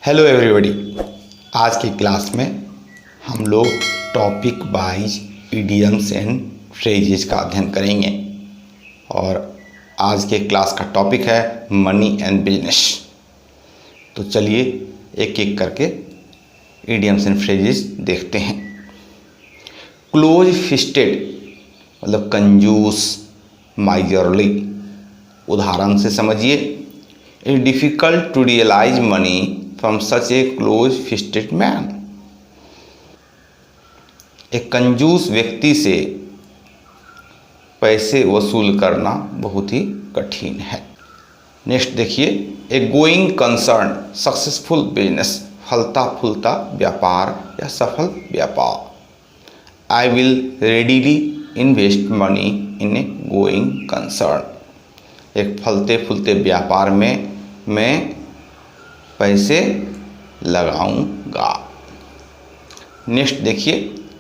Hello everybody. आज की class में हम लोग topic wise idioms and phrases का अध्ययन करेंगे और आज के क्लास का टॉपिक है मनी एंड बिजनेस। तो चलिए एक एक करके इडियम्स एंड फ्रेजेस देखते हैं। क्लोज फिस्टेड मतलब कंजूस, माइजरली। उदाहरण से समझिए, it's difficult to realise money from such a close fisted man. एक कंजूस व्यक्ति से पैसे वसूल करना बहुत ही कठिन है। नेक्स्ट देखिए, ए गोइंग कंसर्न सक्सेसफुल बिजनेस, फलता फूलता व्यापार या सफल व्यापार। I will readily invest money in A going concern. एक फलते फूलते व्यापार में मैं पैसे लगाऊंगा। नेक्स्ट देखिए,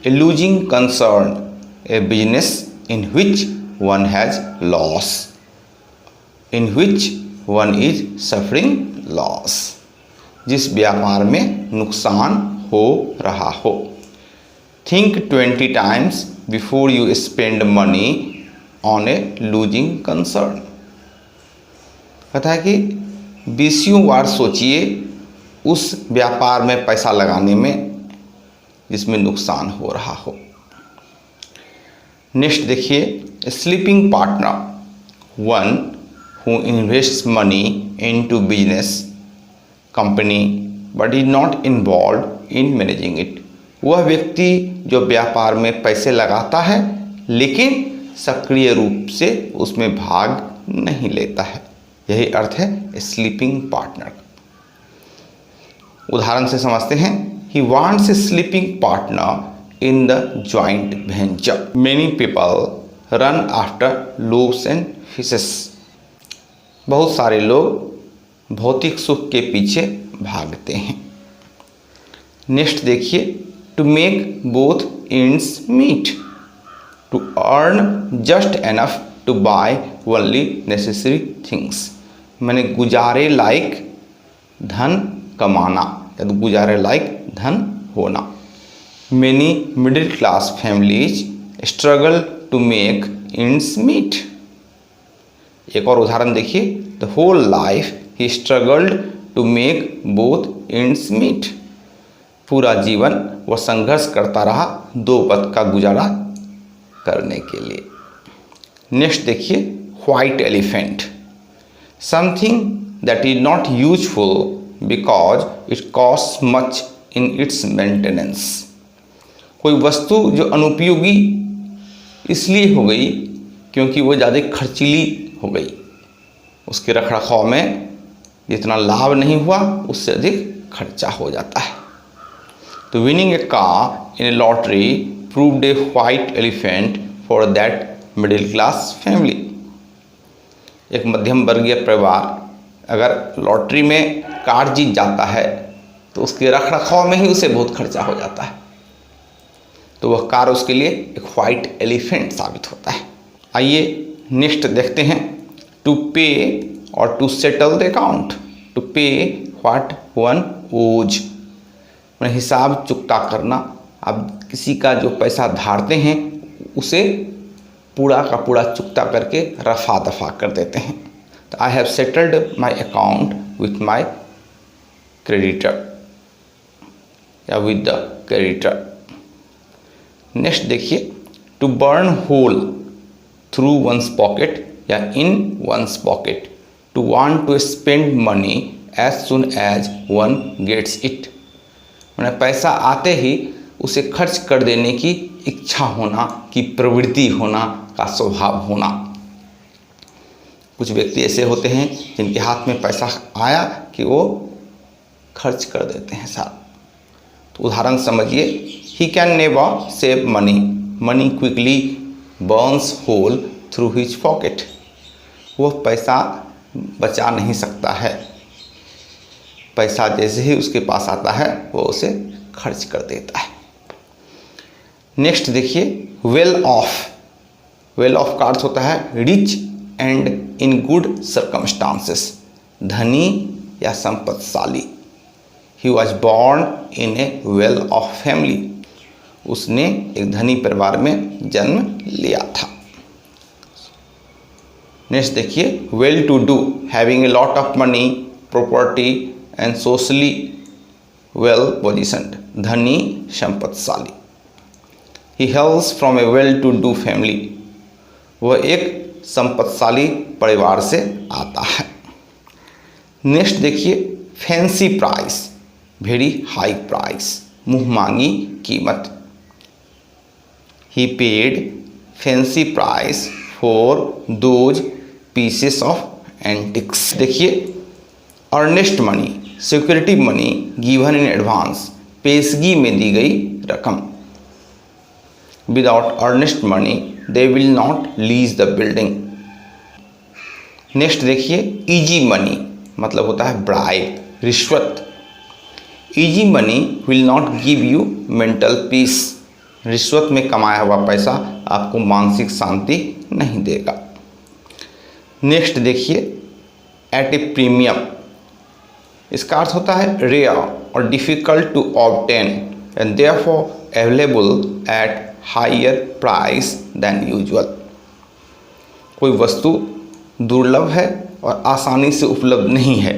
a losing concern, a business in which one has loss, in which one is suffering loss. जिस व्यापार में नुकसान हो रहा हो। Think 20 times before you spend money on a losing concern. कहता है कि 20 बार सोचिए उस व्यापार में पैसा लगाने में जिसमें नुकसान हो रहा हो। नेक्स्ट देखिए, sleeping partner, one who invests money into business company but is not involve in managing it. वह व्यक्ति जो व्यापार में पैसे लगाता है लेकिन सक्रिय रूप से उसमें भाग नहीं लेता है। यही अर्थ है स्लीपिंग पार्टनर। उदाहरण से समझते हैं, he wants A sleeping partner in the joint venture. Many people run after loaves and fishes. बहुत सारे लोग भौतिक सुख के पीछे भागते हैं। नेक्स्ट देखिए, to make both ends meet, to earn just enough to buy only necessary things. मैंने गुजारे लायक धन कमाना या तो गुजारे लायक धन होना। Many middle class families struggle to make ends meet. एक और उदाहरण देखिए, the whole life he struggled to make both ends meet. पूरा जीवन वह संघर्ष करता रहा दो वक्त का गुजारा करने के लिए। नेक्स्ट देखिए, white elephant, something that is not useful because it cost much in its maintenance. कोई वस्तु जो अनुपयोगी इसलिए हो गई क्योंकि वो ज़्यादा खर्चीली हो गई, उसके रखरखाव में जितना लाभ नहीं हुआ उससे अधिक खर्चा हो जाता है। तो winning A car in A lottery proved a white elephant for that middle class family. एक मध्यम वर्गीय परिवार अगर लॉटरी में कार जीत जाता है तो उसके रखरखाव में ही उसे बहुत खर्चा हो जाता है, तो वह कार उसके लिए एक व्हाइट एलिफेंट साबित होता है। आइए नेक्स्ट देखते हैं, टू पे और to settle the account. To pay what one owes, मैंने हिसाब चुकता करना। आप किसी का जो पैसा धारते हैं उसे पूरा का पूरा चुकता करके रफा दफा कर देते हैं। तो I have settled my account with my creditor या विद द क्रेडिटर। नेक्स्ट देखिए, to burn hole through one's pocket या in one's pocket, to want to spend money as soon as one gets it. मैंने पैसा आते ही उसे खर्च कर देने की इच्छा होना, की प्रवृत्ति होना, का स्वभाव होना। कुछ व्यक्ति ऐसे होते हैं जिनके हाथ में पैसा आया कि वो खर्च कर देते हैं साथ। तो उदाहरण समझिए, he can never save money, money quickly burns hole through his pocket. वह पैसा बचा नहीं सकता है, पैसा जैसे ही उसके पास आता है वो उसे खर्च कर देता है। नेक्स्ट देखिए, वेल ऑफ। वेल ऑफ का अर्थ होता है rich and in good circumstances, धनी या संपत्तिशाली। He was born in a well off family, उसने एक धनी परिवार में जन्म लिया था। नेक्स्ट देखिए, well to do, having a lot of money, property and socially well positioned, धनी संपत्तिशाली। He hails from a well to do family, वह एक संपत्तिशाली परिवार से आता है। नेक्स्ट देखिए, fancy price, very high price, मुँह मांगी कीमत। He paid fancy price for those pieces of antiques. देखिए, earnest money, security money given in advance, पेशगी में दी गई रकम। Without earnest money they will not lease the building. Next देखिए, इजी मनी मतलब होता है ब्राइब, रिश्वत। Easy money will not give you mental peace, रिश्वत में कमाया हुआ पैसा आपको मानसिक शांति नहीं देगा। नेक्स्ट देखिए, एट ए प्रीमियम, इसका अर्थ होता है रेयर और difficult to obtain and therefore available at higher price than usual. कोई वस्तु दुर्लभ है और आसानी से उपलब्ध नहीं है,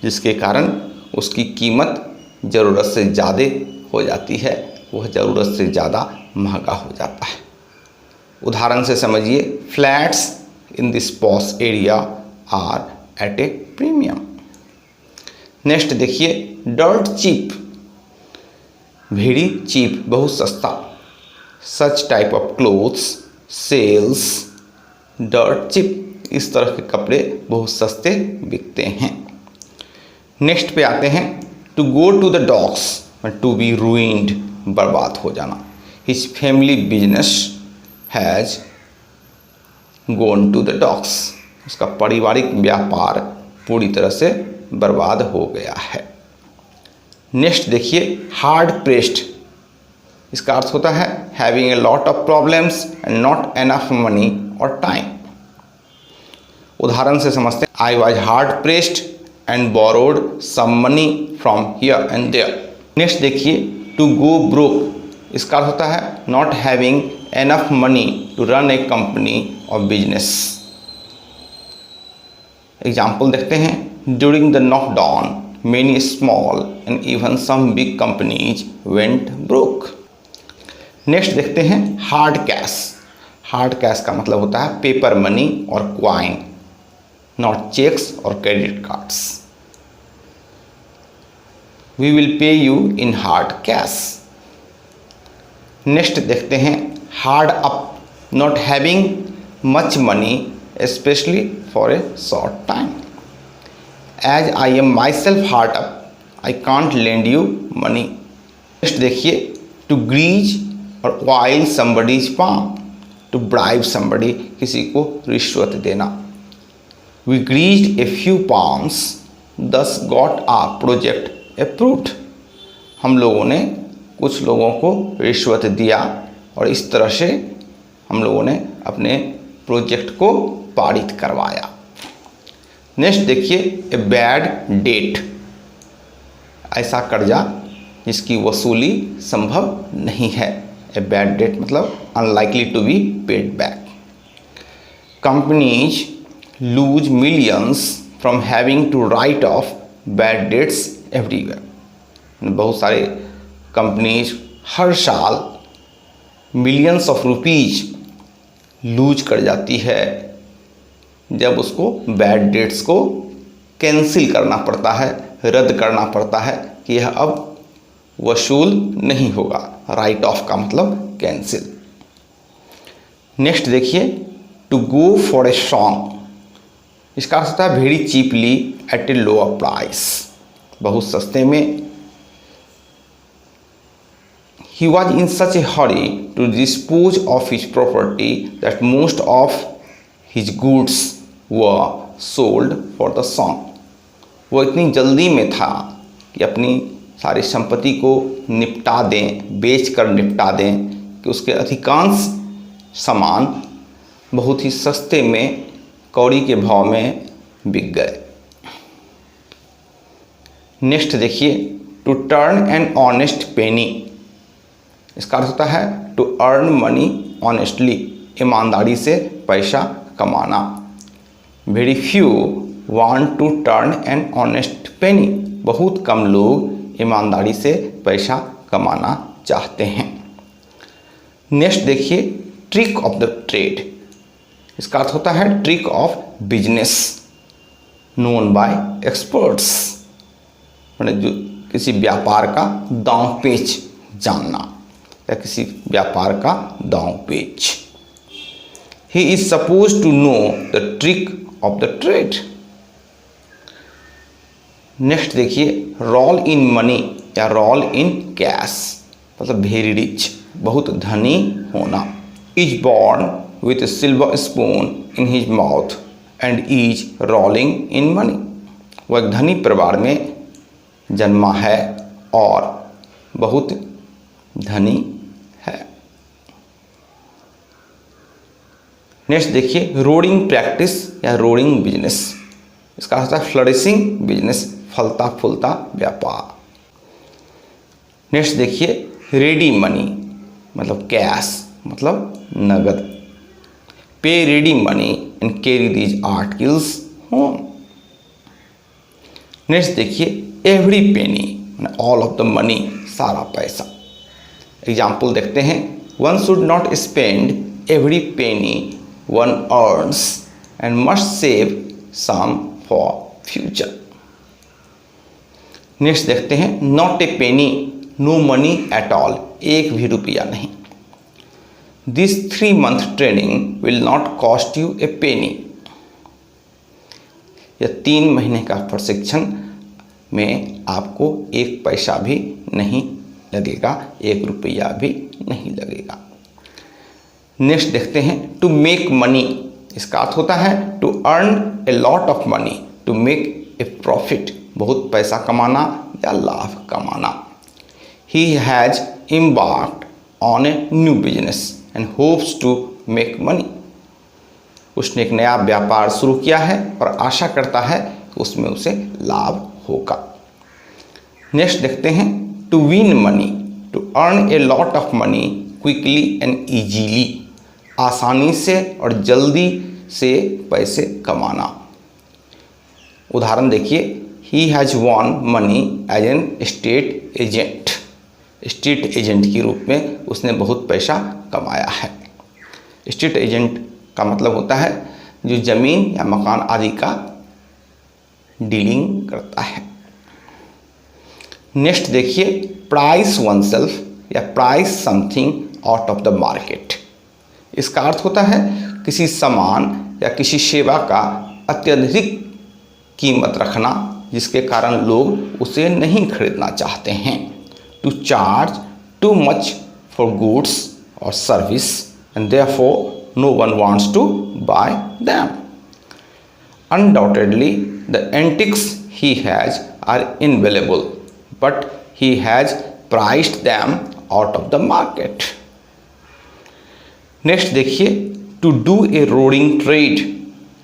जिसके कारण उसकी कीमत ज़रूरत से ज़्यादा हो जाती है, वह ज़रूरत से ज़्यादा महंगा हो जाता है। उदाहरण से समझिए, flats in this posh area are at a premium. Next देखिए, डर्ट चीप, वेरी चीप, बहुत सस्ता। Such type of clothes sells dirt cheap, इस तरह के कपड़े बहुत सस्ते बिकते हैं। नेक्स्ट पे आते हैं, to go to the dogs, to be ruined, बर्बाद हो जाना। His family business has gone to the dogs, उसका पारिवारिक व्यापार पूरी तरह से बर्बाद हो गया है। नेक्स्ट देखिए, हार्ड प्रेस्ड, इसका अर्थ होता है having a lot of problems and not enough money और टाइम। उदाहरण से समझते हैं, I was hard pressed and borrowed some money from here and there. Next देखिए, टू गो ब्रोक, इसका अर्थ होता है not having enough money to run a company और बिजनेस। एग्जाम्पल देखते हैं, during the lockdown many small and even some big companies went broke. Next देखते हैं, हार्ड कैश। हार्ड कैश का मतलब होता है पेपर मनी और क्वाइन, नॉट चेक्स और credit cards. We will pay you in hard cash. Next देखते हैं, hard up, not having much money specially for a short time. As I am myself hard up I can't lend you money. Next देखिए, to grease और oil somebody's palm, to bribe somebody, किसी को रिश्वत देना। We greased a few pounds thus got a project approved, हम लोगों ने कुछ लोगों को रिश्वत दिया और इस तरह से हम लोगों ने अपने प्रोजेक्ट को पारित करवाया। नेक्स्ट देखिए, ए बैड डेट, ऐसा कर्जा जिसकी वसूली संभव नहीं है। ए बैड डेट मतलब unlikely to be paid back. Companies lose millions from having to write off bad debts everywhere, बहुत सारे कंपनीज हर साल मिलियंस ऑफ रुपीज लूज कर जाती है जब उसको बैड डेट्स को कैंसिल करना पड़ता है, रद्द करना पड़ता है कि यह अब वसूल नहीं होगा। राइट ऑफ का मतलब कैंसिल। नेक्स्ट देखिए, to go for a song, इसका अर्थ होता है very cheaply at a lower price, बहुत सस्ते में। He was in such a hurry to dispose of his property that most of his goods were sold for the song. वो इतनी जल्दी में था कि अपनी सारी संपत्ति को निपटा दें, बेचकर निपटा दें, कि उसके अधिकांश सामान बहुत ही सस्ते में कौड़ी के भाव में बिक गए। नेक्स्ट देखिए, टू टर्न एन ऑनेस्ट पेनी, इसका अर्थ होता है टू अर्न मनी ऑनेस्टली, ईमानदारी से पैसा कमाना। Very few want to turn an honest penny, बहुत कम लोग ईमानदारी से पैसा कमाना चाहते हैं। नेक्स्ट देखिए, ट्रिक ऑफ द ट्रेड, इसका अर्थ होता है trick of business known by experts, जो किसी व्यापार का दांव पेच जानना या किसी व्यापार का दांव पेच। He is suppose to know the trick of the trade. Next देखिए, रोल इन मनी या रोल इन कैश, मतलब वेरी रिच, बहुत धनी होना। Is born with silver spoon in his mouth and is rolling in money, वह एक धनी परिवार में जन्मा है और बहुत धनी है। नेक्स्ट देखिए, रोडिंग प्रैक्टिस या रोडिंग बिजनेस, इसका अर्थ है फ्लरिशिंग बिजनेस, फलता फूलता व्यापार। नेक्स्ट देखिए, रेडी मनी मतलब कैश, मतलब नगद। Pay ready money and carry these articles home. Next देखिए, every penny all of the money, सारा पैसा। एग्जाम्पल देखते हैं, one should not spend every penny one earns and must save some for future. Next देखते हैं, not a penny, no money at all, एक भी रुपया नहीं। This 3 month training will not cost you a penny, यह 3 महीने का प्रशिक्षण में आपको एक पैसा भी नहीं लगेगा, एक रुपया भी नहीं लगेगा। नेक्स्ट देखते हैं, टू मेक मनी, इसका अर्थ होता है to earn a lot of money, to make a profit, बहुत पैसा कमाना या लाभ कमाना। He has embarked on a new business and hopes to make money, उसने एक नया व्यापार शुरू किया है और आशा करता है कि उसमें उसे लाभ होगा। नेक्स्ट देखते हैं, to win money, to earn a lot of money quickly and easily, आसानी से और जल्दी से पैसे कमाना। उदाहरण देखिए, he has won money as an state agent, state agent के रूप में उसने बहुत पैसा कमाया है। स्टेट एजेंट का मतलब होता है जो जमीन या मकान आदि का डीलिंग करता है। नेक्स्ट देखिए, प्राइस वन सेल्फ या price something out of the market, इसका अर्थ होता है किसी सामान या किसी सेवा का अत्यधिक कीमत रखना जिसके कारण लोग उसे नहीं खरीदना चाहते हैं। To charge too much for goods और service and therefore no one wants to buy them. Undoubtedly the antiques he has are invaluable but he has priced them out of the market. Next देखिए, to do a roaring trade,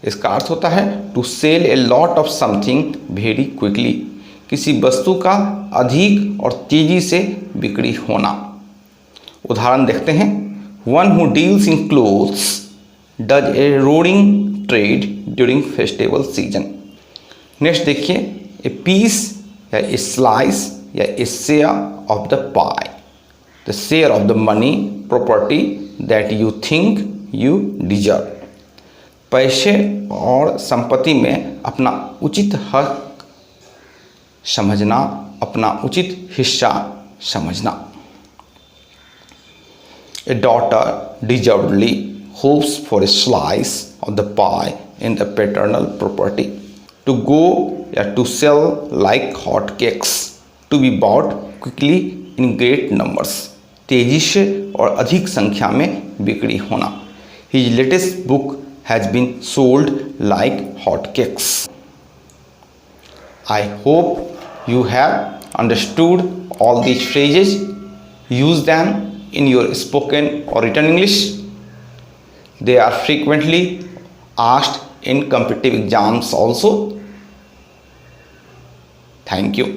इसका अर्थ होता है to sell a lot of something very quickly, किसी वस्तु का अधिक और तेजी से बिक्री होना। उदाहरण देखते हैं, one who deals in clothes does a roaring trade during festival season. Next देखिए, ए पीस या ए स्लाइस या a share of the pie, the share of the money property that you think you deserve, पैसे और संपत्ति में अपना उचित हक समझना, अपना उचित हिस्सा समझना। A daughter deservedly hopes for a slice of the pie in the paternal property, to go या to sell like hot cakes, to be bought quickly in great numbers, तेजी से और अधिक संख्या में बिक्री होना। His latest book has been sold like hotcakes. I hope you have understood all these phrases. Use them in your spoken or written English. They are frequently asked in competitive exams also. Thank you.